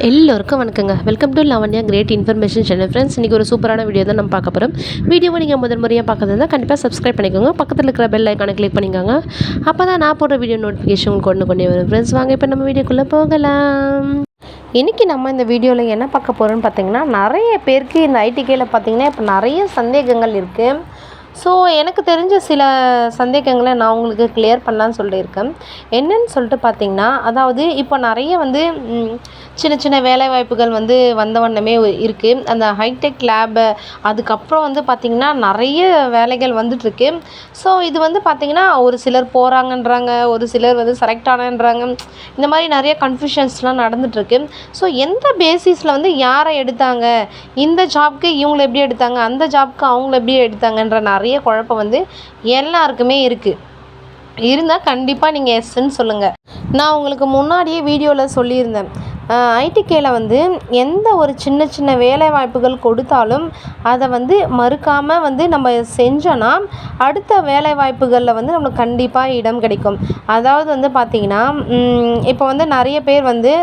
எல்லோருக்கும் வணக்கங்க. Welcome to Lavanya great information channel. Friends, இன்றைக்கி ஒரு சூப்பரான வீடியோ தான் நம்ம பார்க்க போகிறோம். வீடியோவை நீங்கள் முதல் முறையாக பார்க்கறதா கண்டிப்பாக சப்ஸ்கிரைப் பண்ணிக்கோங்க. பக்கத்தில் இருக்கிற பெல் ஐக்கானை கிளிக் பண்ணிக்கோங்க. அப்போ தான் நான் போடுற வீடியோ நோட்டிஃபிகேஷன் உங்களுக்கு கொண்டே வரும். ஃப்ரெண்ட்ஸ், வாங்க இப்போ நம்ம வீடியோக்குள்ளே போகலாம். இன்றைக்கி நம்ம இந்த வீடியோவில் என்ன பார்க்க போகிறோன்னு பார்த்தீங்கன்னா, நிறைய பேருக்கு இந்த ஐடிகேயில் பார்த்திங்கன்னா இப்போ நிறைய சந்தேகங்கள் இருக்குது. ஸோ எனக்கு தெரிஞ்ச சில சந்தேகங்களை நான் உங்களுக்கு கிளியர் பண்ணலான்னு சொல்லியிருக்கேன். என்னன்னு சொல்லிட்டு பார்த்தீங்கன்னா, அதாவது இப்போ நிறைய வந்து சின்ன சின்ன வேலைவாய்ப்புகள் வந்து வந்த வண்ணமே இருக்குது. அந்த ஹைடெக் லேபு அதுக்கப்புறம் வந்து பார்த்திங்கன்னா நிறைய வேலைகள் வந்துட்டுருக்கு. ஸோ இது வந்து பார்த்திங்கன்னா ஒரு சிலர் போகிறாங்கன்றாங்க, ஒரு சிலர் வந்து செலக்ட் ஆனன்றாங்க. இந்த மாதிரி நிறைய கன்ஃபியூஷன்ஸ்லாம் நடந்துகிட்ருக்கு. ஸோ எந்த பேசிஸில் வந்து யாரை எடுத்தாங்க, இந்த ஜாப்க்கு இவங்களை எப்படி எடுத்தாங்க, அந்த ஜாப்க்கு அவங்கள எப்படி எடுத்தாங்கன்ற நிறைய குழப்பம் வந்து எல்லாருக்குமே இருக்குது. இருந்தால் கண்டிப்பாக நீங்கள் எஸ்ன்னு சொல்லுங்கள். நான் உங்களுக்கு முன்னாடியே வீடியோவில் சொல்லியிருந்தேன், ஐடிகேயில் வந்து எந்த ஒரு சின்ன சின்ன வேலை வாய்ப்புகள் கொடுத்தாலும் அதை வந்து மறுக்காமல் வந்து நம்ம செஞ்சோன்னா அடுத்த வேலை வாய்ப்புகளில் வந்து நம்மளுக்கு கண்டிப்பாக இடம் கிடைக்கும். அதாவது வந்து பார்த்திங்கன்னா, இப்போ வந்து நிறைய பேர் வந்து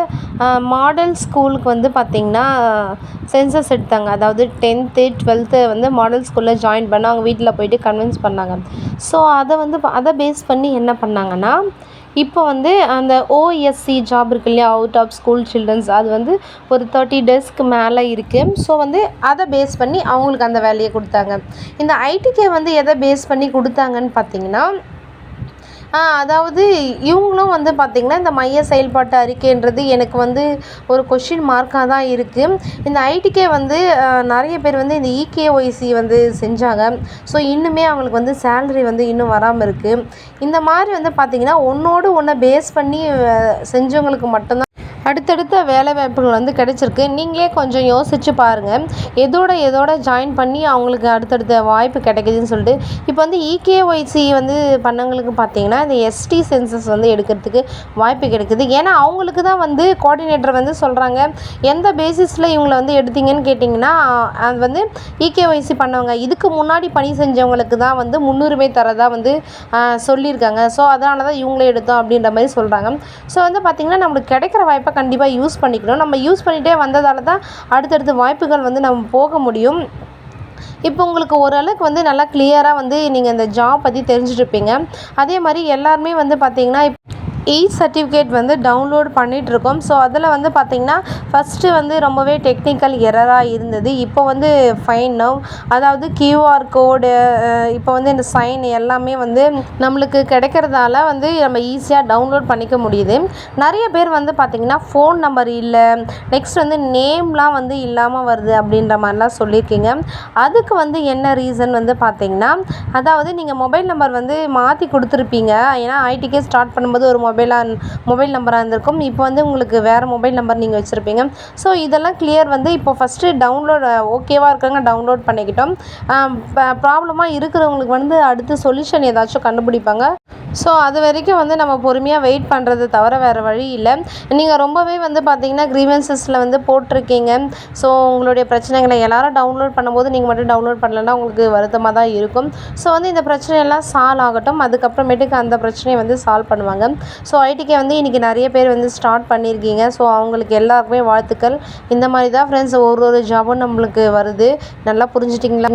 மாடல் ஸ்கூலுக்கு வந்து பார்த்திங்கன்னா சென்சஸ் எடுத்தாங்க. அதாவது 10th 12th வந்து மாடல் ஸ்கூலில் ஜாயின் பண்ண அவங்க வீட்டில் போயிட்டு கன்வின்ஸ் பண்ணாங்க. ஸோ அதை பேஸ் பண்ணி என்ன பண்ணாங்கன்னா, இப்போ வந்து அந்த ஓஎஸ்சி ஜாப் இருக்கு இல்லையா, அவுட் ஆஃப் ஸ்கூல் சில்ட்ரன்ஸ், அது வந்து ஒரு 30 டேஸ்க்கு மேலே இருக்குது. ஸோ வந்து அதை பேஸ் பண்ணி அவங்களுக்கு அந்த வேலையை கொடுத்தாங்க. இந்த ஐடிகே வந்து எதை பேஸ் பண்ணி கொடுத்தாங்கன்னு பார்த்தீங்கன்னா, அதாவது இவங்களும் வந்து பார்த்திங்கன்னா இந்த மைய செயல்பாட்டு அறிக்கைன்றது எனக்கு வந்து ஒரு கொஷின் மார்க்காக தான் இருக்குது. இந்த ஐடிகே வந்து நிறைய பேர் வந்து இந்த இகேஒய்சி வந்து செஞ்சாங்க. ஸோ இன்னுமே அவங்களுக்கு வந்து சேலரி வந்து இன்னும் வராமல் இருக்குது. இந்த மாதிரி வந்து பார்த்திங்கன்னா ஒன்றோடு ஒன்றை பேஸ் பண்ணி செஞ்சவங்களுக்கு மட்டும்தான் அடுத்தடுத்த வேலை வாய்ப்புகள் வந்து கிடச்சிருக்கு. நீங்களே கொஞ்சம் யோசித்து பாருங்கள், எதோட ஜாயின் பண்ணி அவங்களுக்கு அடுத்தடுத்த வாய்ப்பு கிடைக்குதுன்னு சொல்லிட்டு. இப்போ வந்து இகேஒய்சி வந்து பண்ணவங்களுக்கு பார்த்திங்கன்னா இந்த எஸ்டி சென்சஸ் வந்து எடுக்கிறதுக்கு வாய்ப்பு கிடைக்குது. ஏன்னா அவங்களுக்கு தான் வந்து கோஆர்டினேட்டர் வந்து சொல்கிறாங்க, எந்த பேசிஸில் இவங்களை வந்து எடுத்தீங்கன்னு கேட்டிங்கன்னா அது வந்து இகேஒய்சி பண்ணவங்க இதுக்கு முன்னாடி பணி செஞ்சவங்களுக்கு தான் வந்து முன்னுரிமை தரதாக வந்து சொல்லியிருக்காங்க. ஸோ அதனால தான் இவங்களே எடுத்தோம் அப்படின்ற மாதிரி சொல்கிறாங்க. ஸோ வந்து பார்த்திங்கன்னா நம்மளுக்கு கிடைக்கிற வாய்ப்பை கண்டிப்பாக யூஸ் பண்ணிக்கணும். நம்ம யூஸ் பண்ணிகிட்டே வந்ததால் தான் அடுத்தடுத்த வாய்ப்புகள் வந்து நம்ம போக முடியும். இப்போ உங்களுக்கு ஓரளவுக்கு வந்து நல்லா கிளியராக வந்து நீங்கள் இந்த ஜாப் பற்றி தெரிஞ்சுட்ருப்பீங்க. அதே மாதிரி எல்லாருமே வந்து பார்த்திங்கன்னா சர்டிஃபிகேட் வந்து டவுன்லோட் பண்ணிகிட்ருக்கோம். ஸோ அதில் வந்து பார்த்திங்கன்னா ஃபஸ்ட்டு வந்து ரொம்பவே டெக்னிக்கல் எரராக இருந்தது. இப்போ வந்து ஃபைன் நவ், அதாவது கியூஆர் கோடு, இப்போ வந்து இந்த சைன் எல்லாமே வந்து நம்மளுக்கு கிடைக்கிறதால வந்து நம்ம ஈஸியாக டவுன்லோட் பண்ணிக்க முடியுது. நிறைய பேர் வந்து பார்த்திங்கன்னா ஃபோன் நம்பர் இல்லை, நெக்ஸ்ட் வந்து நேம்லாம் வந்து இல்லாமல் வருது அப்படின்ற மாதிரிலாம் சொல்லியிருக்கீங்க. அதுக்கு வந்து என்ன ரீசன் வந்து பார்த்திங்கன்னா, அதாவது நீங்கள் மொபைல் நம்பர் வந்து மாற்றி கொடுத்துருப்பீங்க. ஏன்னா ஐடிகே ஸ்டார்ட் பண்ணும்போது ஒரு மொபைல் நம்பராக இருந்திருக்கும். இப்போ வந்து உங்களுக்கு வேறு மொபைல் நம்பர் நீங்கள் வச்சுருப்பீங்க. ஸோ இதெல்லாம் கிளியர் வந்து இப்போ ஃபஸ்ட்டு டவுன்லோட் ஓகேவாக இருக்கிறவங்க டவுன்லோட் பண்ணிக்கிட்டோம். ப்ராப்ளமாக இருக்கிறவங்களுக்கு வந்து அடுத்து சொல்யூஷன் ஏதாச்சும் கண்டுபிடிப்பாங்க. ஸோ அது வரைக்கும் வந்து நம்ம பொறுமையாக வெயிட் பண்ணுறது தவிர வேறு வழி இல்லை. நீங்கள் ரொம்பவே வந்து பார்த்திங்கன்னா க்ரீவன்சஸில் வந்து போட்டிருக்கீங்க. ஸோ உங்களுடைய பிரச்சனைகளை எல்லோரும் டவுன்லோட் பண்ணும்போது நீங்கள் மட்டும் டவுன்லோட் பண்ணலைன்னா உங்களுக்கு வருத்தமாக தான் இருக்கும். ஸோ வந்து இந்த பிரச்சனையெல்லாம் சால்வ் ஆகட்டும், அதுக்கப்புறமேட்டுக்கு அந்த பிரச்சனையை வந்து சால்வ் பண்ணுவாங்க. ஸோ ஐடிகே வந்து இன்றைக்கி நிறைய பேர் வந்து ஸ்டார்ட் பண்ணியிருக்கீங்க. ஸோ அவங்களுக்கு எல்லாருக்குமே வாழ்த்துக்கள். இந்த மாதிரி தான் ஃப்ரெண்ட்ஸ் ஒரு ஜாபும் நம்மளுக்கு வருது. நல்லா புரிஞ்சுட்டிங்களா?